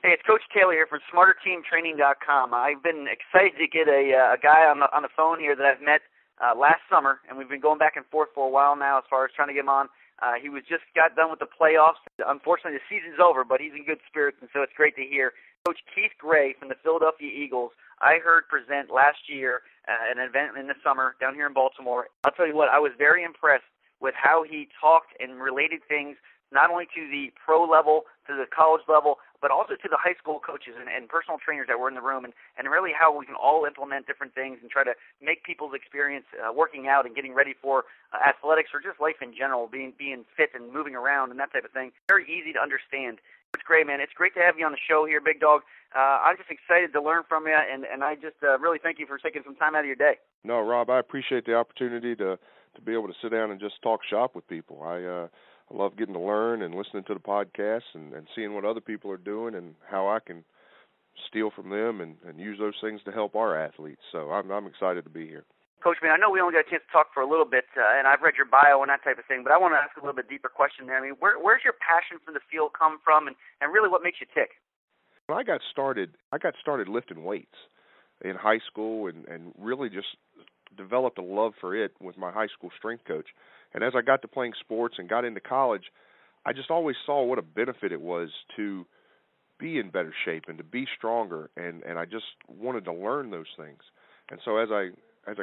Hey, it's Coach Taylor here from SmarterTeamTraining.com. I've been excited to get a guy on the phone here that I've met last summer, and we've been going back and forth for a while now as far as trying to get him on. He got done with the playoffs. Unfortunately, the season's over, but he's in good spirits, and so it's great to hear. Coach Keith Gray from the Philadelphia Eagles, I heard present last year at an event in the summer down here in Baltimore. I'll tell you what, I was very impressed with how he talked and related things not only to the pro level, to the college level, but also to the high school coaches and personal trainers that were in the room, and really how we can all implement different things and try to make people's experience working out and getting ready for athletics or just life in general, being fit and moving around and that type of thing. Very easy to understand. It's great, man. It's great to have you on the show here, Big Dog. I'm just excited to learn from you, and I just really thank you for taking some time out of your day. No, Rob, I appreciate the opportunity to be able to sit down and just talk shop with people. I love getting to learn and listening to the podcasts and seeing what other people are doing and how I can steal from them and use those things to help our athletes. So I'm excited to be here. Coach, man, I know we only got a chance to talk for a little bit, and I've read your bio and that type of thing, but I want to ask a little bit deeper question there. I mean, where's your passion for the field come from, and really what makes you tick? When I got started lifting weights in high school and really just developed a love for it with my high school strength coach. And as I got to playing sports and got into college, I just always saw what a benefit it was to be in better shape and to be stronger, and I just wanted to learn those things. And so as I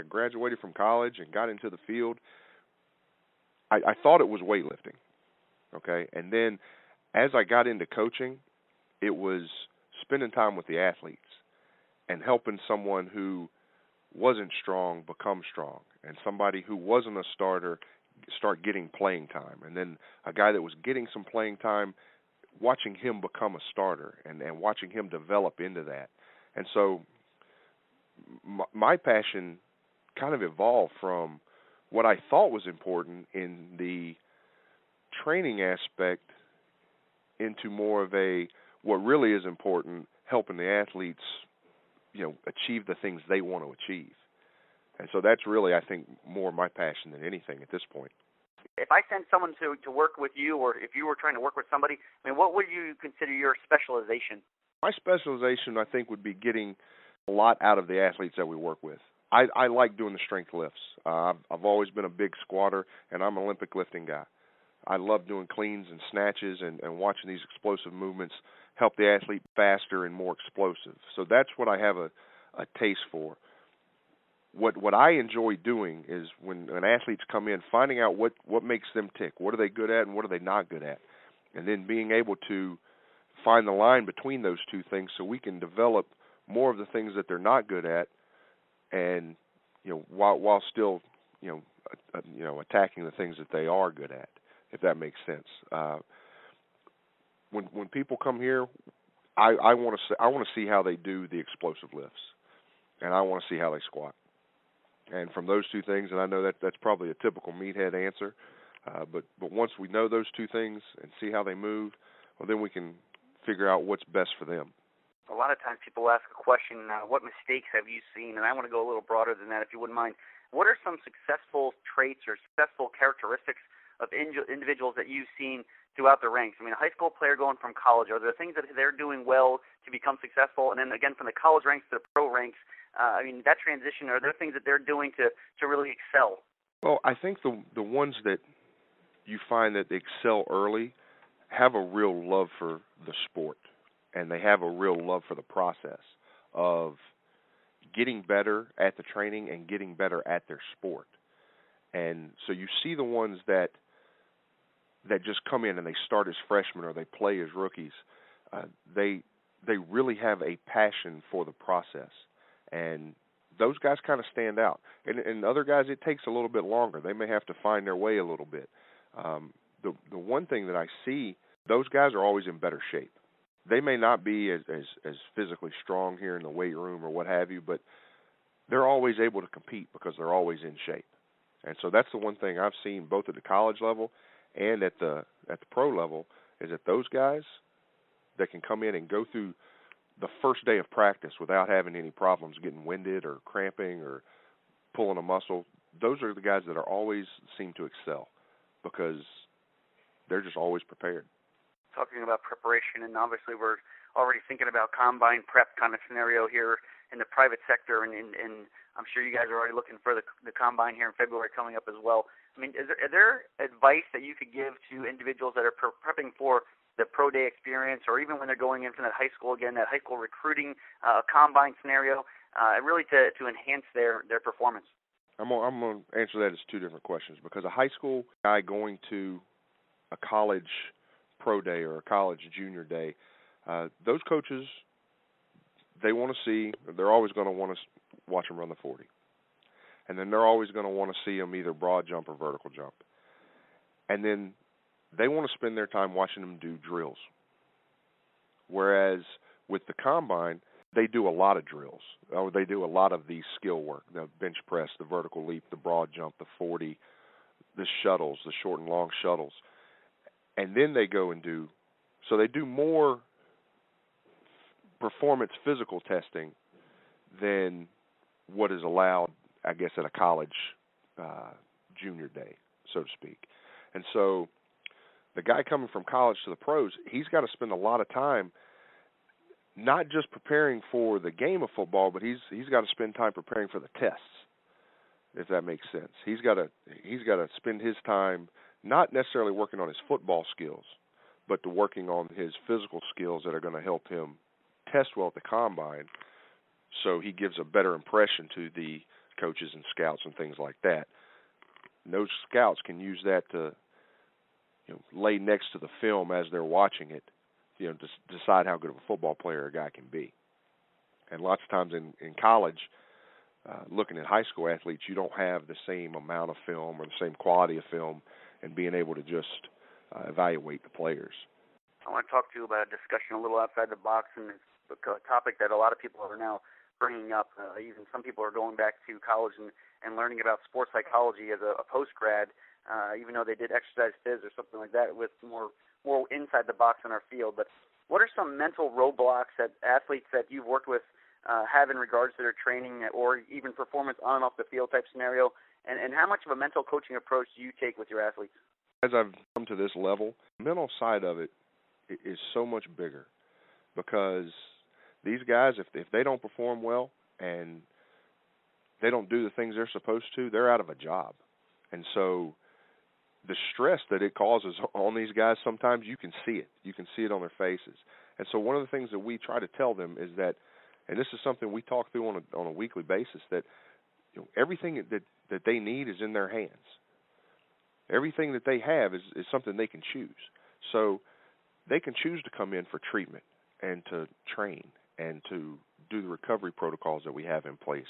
graduated from college and got into the field, I thought it was weightlifting, okay? And then as I got into coaching, it was spending time with the athletes and helping someone who wasn't strong become strong, and somebody who wasn't a starter start getting playing time, and then a guy that was getting some playing time, watching him become a starter and watching him develop into that. And so my passion kind of evolved from what I thought was important in the training aspect into more of what really is important, helping the athletes, achieve the things they want to achieve. And so that's really, I think, more my passion than anything at this point. If I send someone to work with you, or if you were trying to work with somebody, I mean, what would you consider your specialization? My specialization, I think, would be getting a lot out of the athletes that we work with. I like doing the strength lifts. I've always been a big squatter, and I'm an Olympic lifting guy. I love doing cleans and snatches and watching these explosive movements help the athlete faster and more explosive. So that's what I have a taste for. What I enjoy doing is when athletes come in, finding out what makes them tick, what are they good at and what are they not good at, and then being able to find the line between those two things so we can develop more of the things that they're not good at, and while still attacking the things that they are good at, if that makes sense. When people come here, I want to see how they do the explosive lifts, and I want to see how they squat. And from those two things, and I know that's probably a typical meathead answer, but once we know those two things and see how they move, well, then we can figure out what's best for them. A lot of times people ask a question, what mistakes have you seen? And I want to go a little broader than that, if you wouldn't mind. What are some successful traits or successful characteristics of individuals that you've seen throughout the ranks? I mean, a high school player going from college, are there things that they're doing well to become successful? And then, again, from the college ranks to the pro ranks, that transition, are there things that they're doing to really excel? Well, I think the ones that you find that excel early have a real love for the sport, and they have a real love for the process of getting better at the training and getting better at their sport. And so you see the ones that just come in and they start as freshmen or they play as rookies. They really have a passion for the process. And those guys kind of stand out. And other guys, it takes a little bit longer. They may have to find their way a little bit. The one thing that I see, those guys are always in better shape. They may not be as physically strong here in the weight room or what have you, but they're always able to compete because they're always in shape. And so that's the one thing I've seen both at the college level and at the pro level, is that those guys that can come in and go through the first day of practice without having any problems getting winded or cramping or pulling a muscle, those are the guys that are always seem to excel because they're just always prepared. Talking about preparation, and obviously we're already thinking about combine prep kind of scenario here in the private sector, and I'm sure you guys are already looking for the combine here in February coming up as well. I mean, is there advice that you could give to individuals that are prepping for the pro day experience, or even when they're going into that high school again, that high school recruiting combine scenario, really to enhance their performance? I'm going to answer that as two different questions, because a high school guy going to a college pro day or a college junior day, those coaches, they're always going to want to watch them run the 40. And then they're always going to want to see them either broad jump or vertical jump. And then they want to spend their time watching them do drills. Whereas with the combine, they do a lot of drills. Or they do a lot of the skill work, the bench press, the vertical leap, the broad jump, the 40, the shuttles, the short and long shuttles. And then they go and do more performance physical testing than what is allowed, I guess, at a college junior day, so to speak. And so the guy coming from college to the pros, he's got to spend a lot of time not just preparing for the game of football, but he's got to spend time preparing for the tests, if that makes sense. He's got to spend his time not necessarily working on his football skills, but to working on his physical skills that are going to help him test well at the combine, so he gives a better impression to the coaches and scouts and things like that. And those scouts can use that to lay next to the film as they're watching it, to decide how good of a football player a guy can be. And lots of times in college, looking at high school athletes, you don't have the same amount of film or the same quality of film and being able to just evaluate the players. I want to talk to you about a discussion a little outside the box, and it's a topic that a lot of people are now bringing up. Even some people are going back to college and learning about sports psychology as a post-grad, even though they did exercise phys or something like that with more inside the box in our field. But what are some mental roadblocks that athletes that you've worked with have in regards to their training or even performance on and off the field type scenario, and how much of a mental coaching approach do you take with your athletes? As I've come to this level, the mental side of it is so much bigger, because these guys, if they don't perform well and they don't do the things they're supposed to, they're out of a job. And so the stress that it causes on these guys, sometimes you can see it. You can see it on their faces. And so one of the things that we try to tell them is that, and this is something we talk through on a weekly basis, that everything that they need is in their hands. Everything that they have is something they can choose. So they can choose to come in for treatment and to train and to do the recovery protocols that we have in place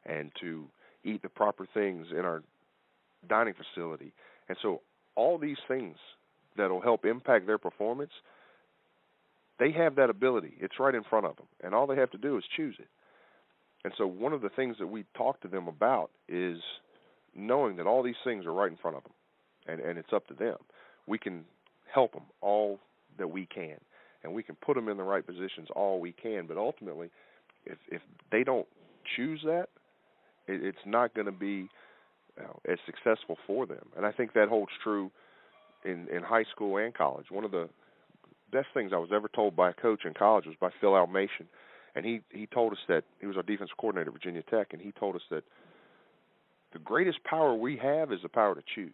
and to eat the proper things in our dining facility. And so all these things that will help impact their performance, they have that ability. It's right in front of them, and all they have to do is choose it. And so one of the things that we talk to them about is knowing that all these things are right in front of them, and it's up to them. We can help them all that we can, and we can put them in the right positions all we can, but ultimately, if they don't choose that, it's not going to be as successful for them. And I think that holds true in high school and college. One of the best things I was ever told by a coach in college was by Phil Almation, and he told us that he was our defensive coordinator at Virginia Tech, and he told us that the greatest power we have is the power to choose.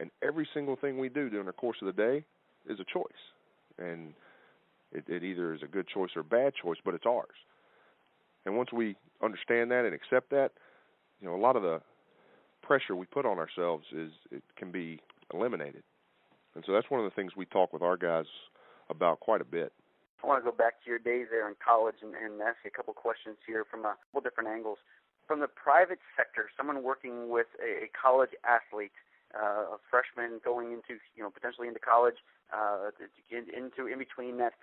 And every single thing we do during the course of the day is a choice. And it either is a good choice or a bad choice, but it's ours. And once we understand that and accept that, a lot of the pressure we put on ourselves it can be eliminated. And so that's one of the things we talk with our guys about quite a bit. I want to go back to your days there in college and ask you a couple questions here from a couple different angles. From the private sector, someone working with a college athlete, a freshman going into, potentially into college, in between that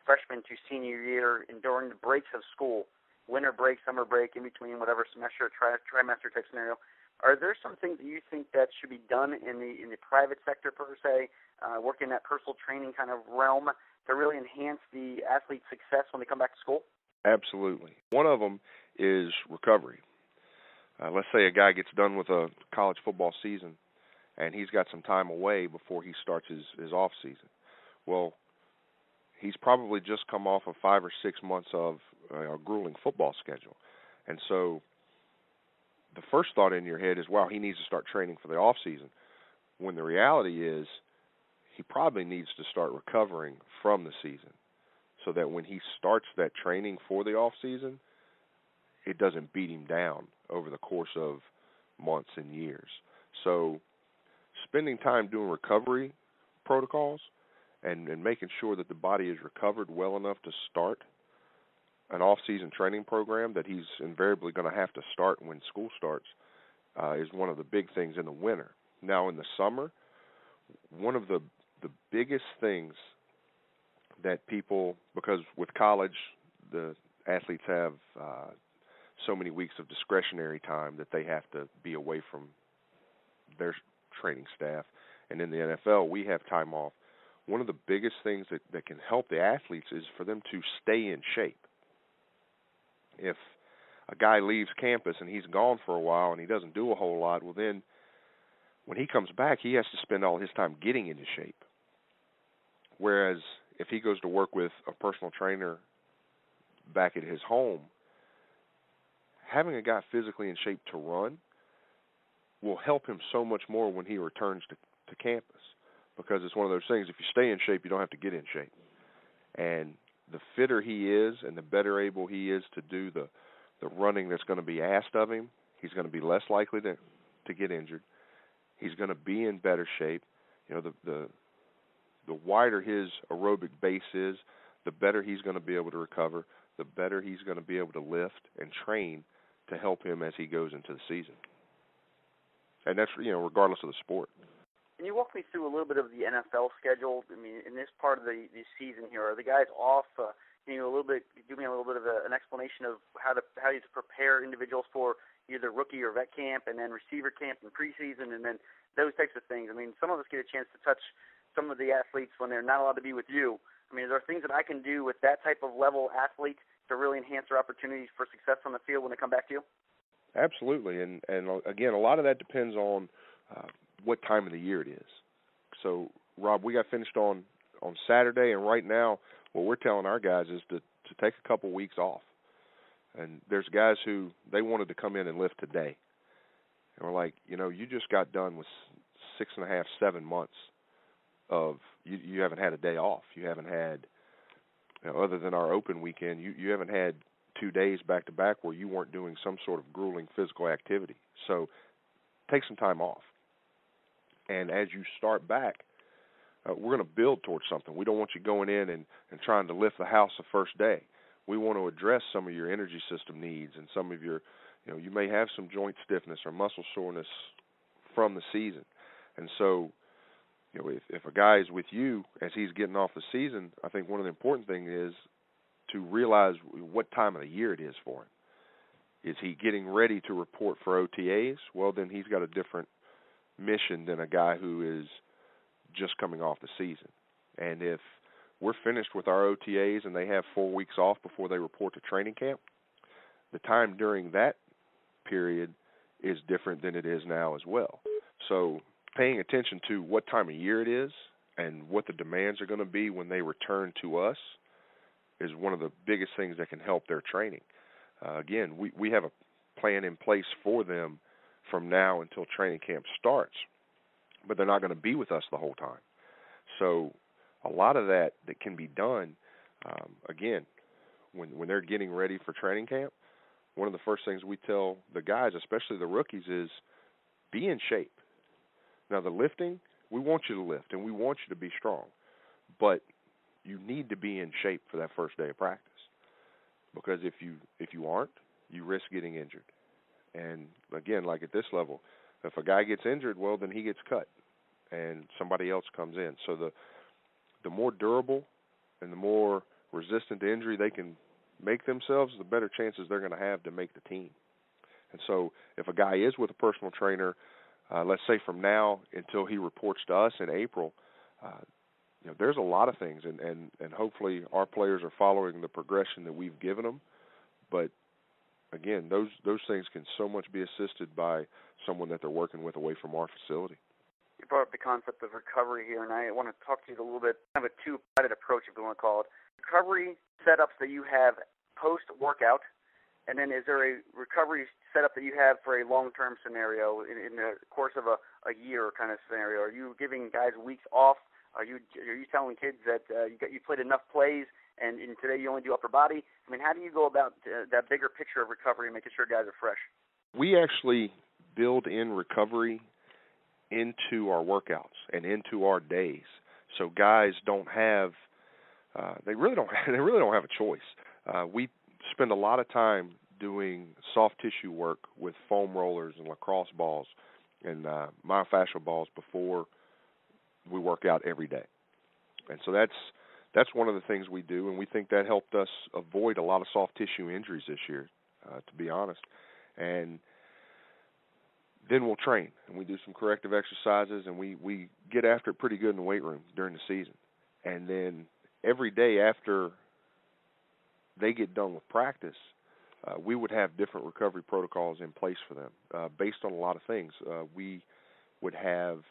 freshman to senior year and during the breaks of school, winter break, summer break, in between whatever semester, trimester type scenario. Are there some things that you think that should be done in the private sector per se, working that personal training kind of realm to really enhance the athlete's success when they come back to school? Absolutely. One of them is recovery. Let's say a guy gets done with a college football season and he's got some time away before he starts his off season. Well, he's probably just come off of 5 or 6 months of a grueling football schedule. And so the first thought in your head is, wow, he needs to start training for the off season. When the reality is he probably needs to start recovering from the season so that when he starts that training for the off season, it doesn't beat him down over the course of months and years. So spending time doing recovery protocols and making sure that the body is recovered well enough to start an off-season training program that he's invariably going to have to start when school starts is one of the big things in the winter. Now, in the summer, one of the biggest things that people, because with college, the athletes have so many weeks of discretionary time that they have to be away from their training staff. And in the NFL, we have time off. One of the biggest things that can help the athletes is for them to stay in shape. If a guy leaves campus and he's gone for a while and he doesn't do a whole lot, well then when he comes back, he has to spend all his time getting into shape. Whereas if he goes to work with a personal trainer back at his home, having a guy physically in shape to run will help him so much more when he returns to campus, because it's one of those things, if you stay in shape, you don't have to get in shape. And the fitter he is and the better able he is to do the running that's going to be asked of him, he's going to be less likely to get injured. He's going to be in better shape. You know, the wider his aerobic base is, the better he's going to be able to recover, the better he's going to be able to lift and train to help him as he goes into the season. And that's, you know, regardless of the sport. Can you walk me through a little bit of the NFL schedule? I mean, in this part of the season here, are the guys off? Can you give me a little bit of an explanation of how you prepare individuals for either rookie or vet camp, and then receiver camp and preseason, and then those types of things? I mean, some of us get a chance to touch some of the athletes when they're not allowed to be with you. I mean, are there things that I can do with that type of level athlete to really enhance their opportunities for success on the field when they come back to you? Absolutely, and again, a lot of that depends on what time of the year it is. So, Rob, we got finished on Saturday, and right now what we're telling our guys is to take a couple weeks off. And there's guys who they wanted to come in and lift today. And we're like, you know, you just got done with 6.5, 7 months of you haven't had a day off. You haven't had, you know, other than our open weekend, you haven't had 2 days back to back where you weren't doing some sort of grueling physical activity. So take some time off. And as you start back, we're going to build towards something. We don't want you going in and trying to lift the house the first day. We want to address some of your energy system needs and some of your, you know, you may have some joint stiffness or muscle soreness from the season. And so, you know, if a guy is with you as he's getting off the season, I think one of the important things is to realize what time of the year it is for him. Is he getting ready to report for OTAs? Well, then he's got a different mission than a guy who is just coming off the season. And if we're finished with our OTAs and they have 4 weeks off before they report to training camp, the time during that period is different than it is now as well. So paying attention to what time of year it is and what the demands are going to be when they return to us is one of the biggest things that can help their training. Again, we have a plan in place for them from now until training camp starts, but they're not going to be with us the whole time. So a lot of that can be done, again, when they're getting ready for training camp. One of the first things we tell the guys, especially the rookies, is be in shape. Now, the lifting, we want you to lift, and we want you to be strong, but you need to be in shape for that first day of practice, because if you aren't, you risk getting injured. And, again, like at this level, if a guy gets injured, well, then he gets cut, and somebody else comes in. So the more durable and the more resistant to injury they can make themselves, the better chances they're going to have to make the team. And so if a guy is with a personal trainer, let's say from now until he reports to us in April, you know, there's a lot of things, and hopefully our players are following the progression that we've given them. But again, those things can so much be assisted by someone that they're working with away from our facility. You brought up the concept of recovery here, and I want to talk to you a little bit, kind of a two-sided approach, if you want to call it. Recovery setups that you have post-workout, and then is there a recovery setup that you have for a long-term scenario in the course of a year kind of scenario? Are you giving guys weeks off? Are you telling kids that you played enough plays and today you only do upper body? I mean, how do you go about that bigger picture of recovery and making sure guys are fresh? We actually build in recovery into our workouts and into our days, so guys don't have they really don't have a choice. We spend a lot of time doing soft tissue work with foam rollers and lacrosse balls and myofascial balls before we work out every day, and so that's one of the things we do, and we think that helped us avoid a lot of soft tissue injuries this year, to be honest. And then we'll train, and we do some corrective exercises, and we get after it pretty good in the weight room during the season. And then every day after they get done with practice, we would have different recovery protocols in place for them based on a lot of things. We would have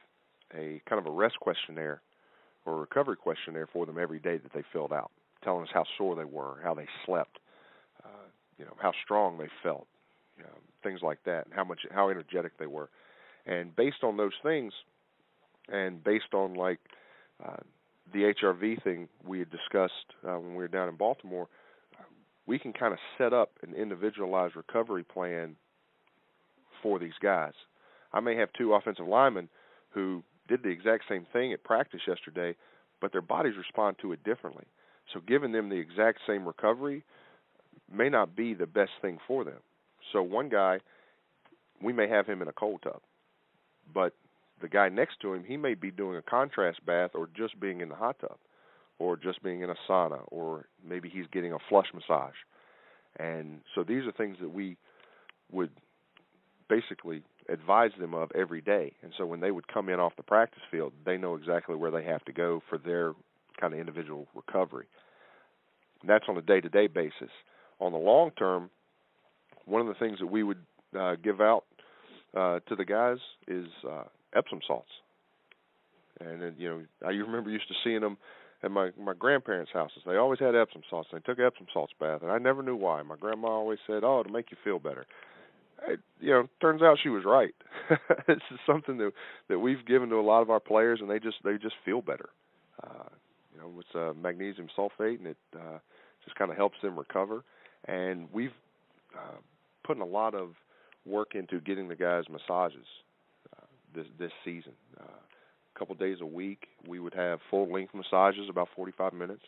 a kind of a rest questionnaire or a recovery questionnaire for them every day that they filled out, telling us how sore they were, how they slept, how strong they felt, things like that, and how energetic they were. And based on those things, and based on the HRV thing we had discussed when we were down in Baltimore, we can kind of set up an individualized recovery plan for these guys. I may have two offensive linemen who did the exact same thing at practice yesterday, but their bodies respond to it differently. So giving them the exact same recovery may not be the best thing for them. So one guy, we may have him in a cold tub, but the guy next to him, he may be doing a contrast bath or just being in the hot tub or just being in a sauna, or maybe he's getting a flush massage. And so these are things that we would basically advise them of every day. And so when they would come in off the practice field, they know exactly where they have to go for their kind of individual recovery. And that's on a day-to-day basis. On the long term, one of the things that we would give out to the guys is Epsom salts. And then, I remember used to seeing them at my grandparents' houses. They always had Epsom salts. They took Epsom salts bath, and I never knew why. My grandma always said, "Oh, it'll make you feel better." Turns out she was right. This is something that we've given to a lot of our players, and they just feel better. It's magnesium sulfate, and it just kind of helps them recover. And we've put a lot of work into getting the guys massages this season. A couple days a week, we would have full-length massages, about 45 minutes.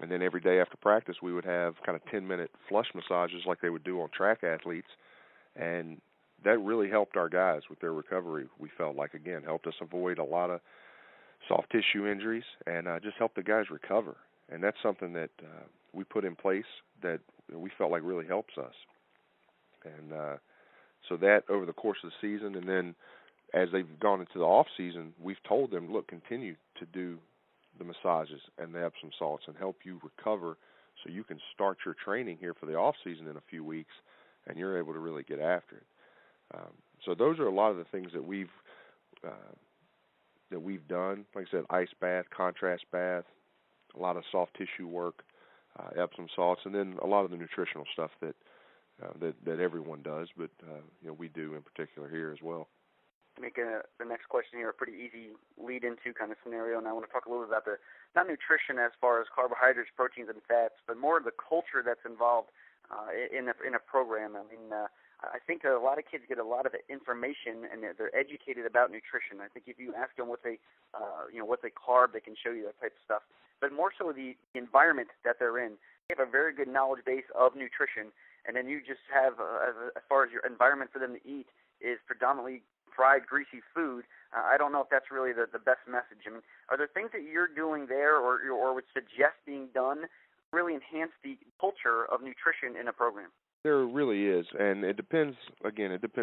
And then every day after practice, we would have kind of 10-minute flush massages like they would do on track athletes. And that really helped our guys with their recovery, we felt like, again, helped us avoid a lot of soft tissue injuries and just helped the guys recover. And that's something that we put in place that we felt like really helps us. And so that over the course of the season, and then as they've gone into the off season, we've told them, look, continue to do the massages and the Epsom salts and help you recover so you can start your training here for the off season in a few weeks and you're able to really get after it. So those are a lot of the things that we've done. Like I said, ice bath, contrast bath, a lot of soft tissue work, Epsom salts, and then a lot of the nutritional stuff that everyone does, but we do in particular here as well. Making the next question here a pretty easy lead into kind of scenario, and I want to talk a little bit about not nutrition as far as carbohydrates, proteins, and fats, but more the culture that's involved in a program. I mean, I think a lot of kids get a lot of information and they're educated about nutrition. I think if you ask them what they carb, they can show you that type of stuff. But more so the environment that they're in. They have a very good knowledge base of nutrition, and then you just have, as far as your environment for them to eat, is predominantly fried, greasy food. I don't know if that's really the best message. I mean, are there things that you're doing there or would suggest being done to really enhance the culture of nutrition in a program? There really is, and it depends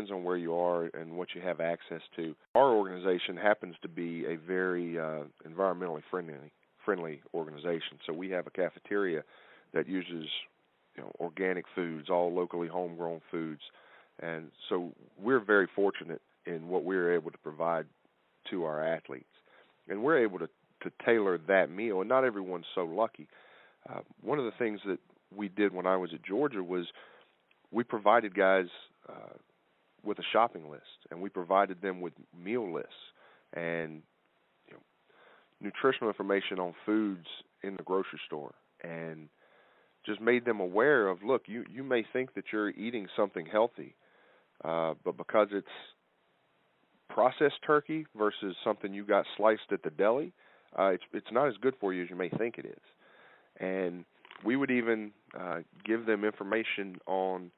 on where you are and what you have access to. Our organization happens to be a very environmentally friendly organization, so we have a cafeteria that uses organic foods, all locally homegrown foods, and so we're very fortunate in what we're able to provide to our athletes. And we're able to tailor that meal, and not everyone's so lucky. One of the things that we did when I was at Georgia was we provided guys with a shopping list, and we provided them with meal lists and nutritional information on foods in the grocery store, and just made them aware of, look, you may think that you're eating something healthy, but because it's processed turkey versus something you got sliced at the deli, it's not as good for you as you may think it is. And we would even give them information on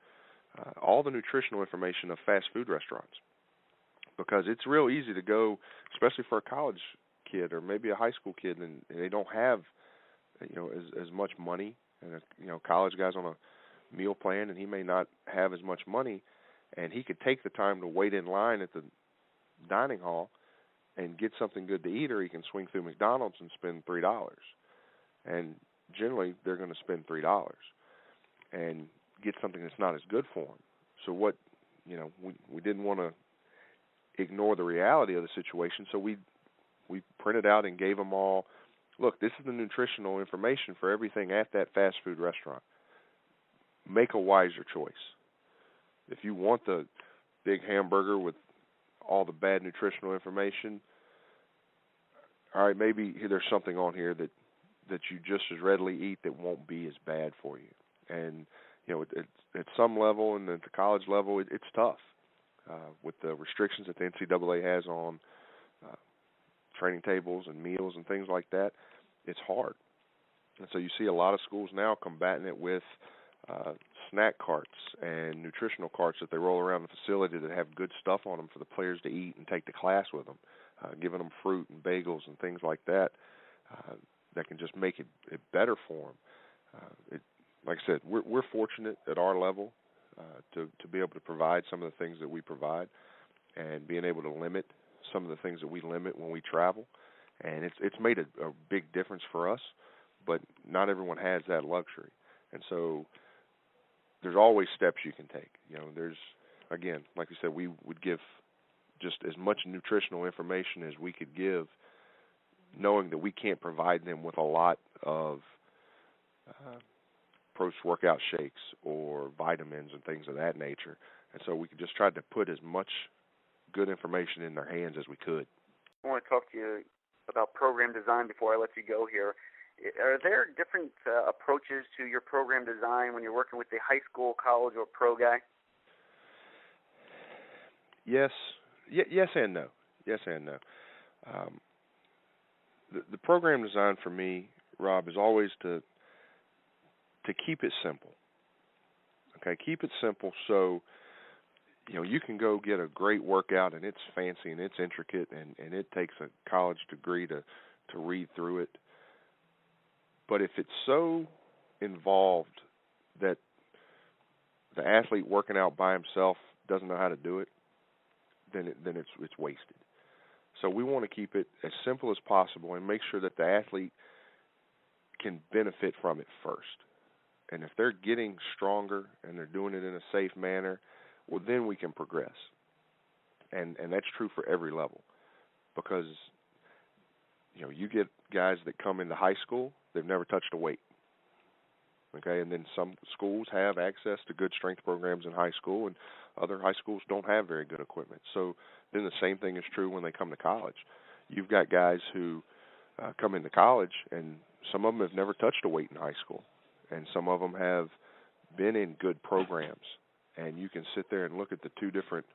all the nutritional information of fast food restaurants, because it's real easy to go, especially for a college kid or maybe a high school kid, and they don't have as much money. And college guy's on a meal plan, and he may not have as much money, and he could take the time to wait in line at the dining hall and get something good to eat, or he can swing through McDonald's and spend $3. And generally, they're going to spend $3 and get something that's not as good for them. So what, we didn't want to ignore the reality of the situation, so we printed out and gave them all, look, this is the nutritional information for everything at that fast food restaurant. Make a wiser choice. If you want the big hamburger with all the bad nutritional information, all right, maybe there's something on here that you just as readily eat that won't be as bad for you. And at some level and at the college level, it's tough with the restrictions that the NCAA has on training tables and meals and things like that. It's hard. And so you see a lot of schools now combating it with snack carts and nutritional carts that they roll around the facility that have good stuff on them for the players to eat and take to class with them, giving them fruit and bagels and things like that that can just make it better for them. Like I said, we're fortunate at our level to be able to provide some of the things that we provide, and being able to limit some of the things that we limit when we travel. And it's made a big difference for us, but not everyone has that luxury. And so there's always steps you can take. There's, again, like you said, we would give just as much nutritional information as we could give, knowing that we can't provide them with a lot of post-workout shakes or vitamins and things of that nature. And so we could just try to put as much good information in their hands as we could. I want to talk to you about program design before I let you go here. Are there different approaches to your program design when you're working with the high school, college, or pro guy? Yes. Yes and no. Yes and no. The program design for me, Rob, is always to keep it simple. Okay, keep it simple so you can go get a great workout and it's fancy and it's intricate and it takes a college degree to read through it. But if it's so involved that the athlete working out by himself doesn't know how to do it, then it's wasted. So we want to keep it as simple as possible and make sure that the athlete can benefit from it first. And if they're getting stronger and they're doing it in a safe manner, well, then we can progress. And that's true for every level, because you get guys that come into high school, they've never touched a weight. Okay, and then some schools have access to good strength programs in high school, and other high schools don't have very good equipment. So then the same thing is true when they come to college. You've got guys who come into college, and some of them have never touched a weight in high school, and some of them have been in good programs. And you can sit there and look at the two different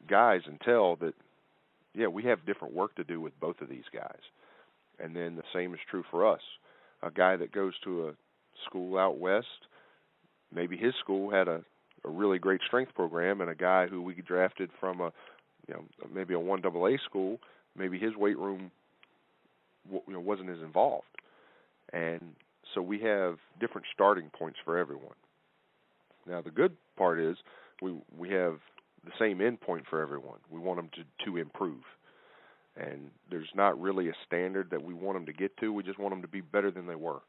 guys and tell that, yeah, we have different work to do with both of these guys. And then the same is true for us. A guy that goes to a school out west, maybe his school had a really great strength program, and a guy who we drafted from maybe a 1AA school, maybe his weight room wasn't as involved. And so we have different starting points for everyone. Now, the good part is we have the same end point for everyone. We want them to improve. And there's not really a standard that we want them to get to. We just want them to be better than they were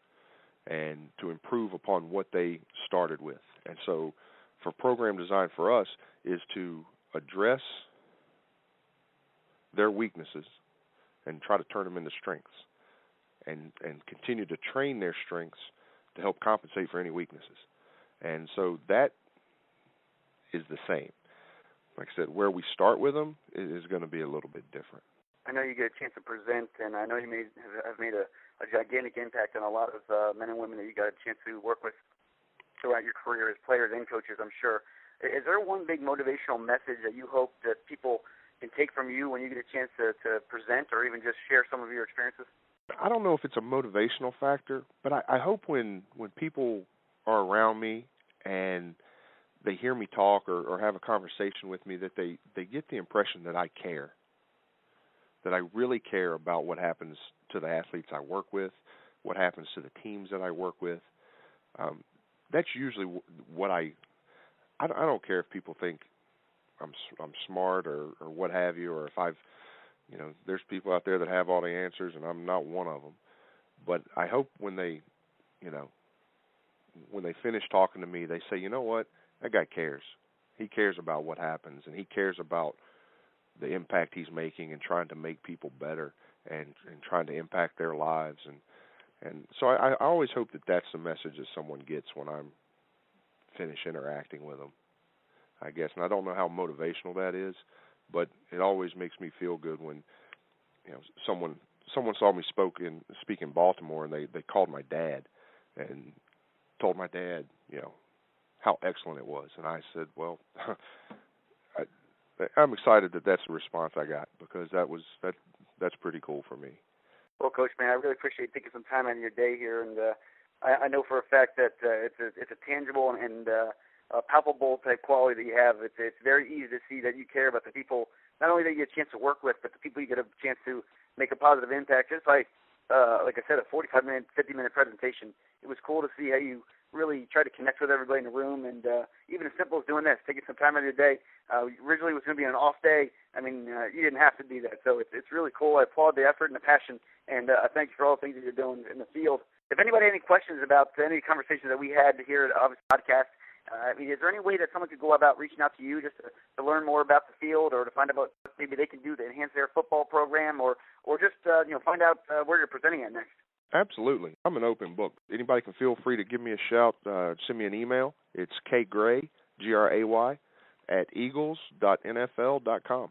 and to improve upon what they started with. And so for program design for us is to address their weaknesses and try to turn them into strengths, and continue to train their strengths to help compensate for any weaknesses. And so that is the same. Like I said, where we start with them is going to be a little bit different. I know you get a chance to present, and I know you have made a gigantic impact on a lot of men and women that you got a chance to work with throughout your career as players and coaches, I'm sure. Is there one big motivational message that you hope that people can take from you when you get a chance to present, or even just share some of your experiences? I don't know if it's a motivational factor, but I hope when people are around me and they hear me talk or have a conversation with me, that they get the impression that I care, that I really care about what happens to the athletes I work with, what happens to the teams that I work with. That's usually what I don't care if people think I'm smart or what have you, or if there's people out there that have all the answers and I'm not one of them. But I hope when they finish talking to me, they say, you know what, that guy cares. He cares about what happens, and he cares about the impact he's making and trying to make people better and trying to impact their lives. And so I always hope that that's the message that someone gets when I'm finished interacting with them, I guess. And I don't know how motivational that is, but it always makes me feel good when someone saw me speak in Baltimore, and they called my dad and told my dad how excellent it was. And I said, well, I'm excited that that's the response I got, because that's pretty cool for me. Well, Coach, man, I really appreciate taking some time out of your day here, and I know for a fact that it's a tangible and a palpable type quality that you have. It's very easy to see that you care about the people, not only that you get a chance to work with, but the people you get a chance to make a positive impact. Just like I said, a 45-minute, 50-minute presentation. It was cool to see how you really try to connect with everybody in the room, and even as simple as doing this, taking some time out of your day. Originally it was going to be an off day. I mean, you didn't have to do that, so it's really cool. I applaud the effort and the passion, and I thank you for all the things that you're doing in the field. If anybody had any questions about any conversations that we had here at the podcast, is there any way that someone could go about reaching out to you just to learn more about the field, or to find out what maybe they can do to enhance their football program, or just find out where you're presenting at next? Absolutely. I'm an open book. Anybody can feel free to give me a shout, send me an email. It's kgray, Gray, @eagles.nfl.com.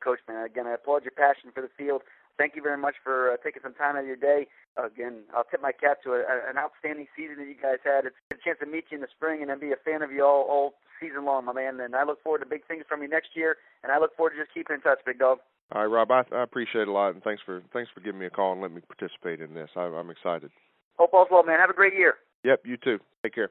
Coach, man, again, I applaud your passion for the field. Thank you very much for taking some time out of your day. Again, I'll tip my cap to an outstanding season that you guys had. It's a chance to meet you in the spring and then be a fan of you all season long, my man. And I look forward to big things from you next year, and I look forward to just keeping in touch, big dog. All right, Rob, I appreciate it a lot, and thanks for giving me a call and letting me participate in this. I'm excited. Hope all's well, man. Have a great year. Yep, you too. Take care.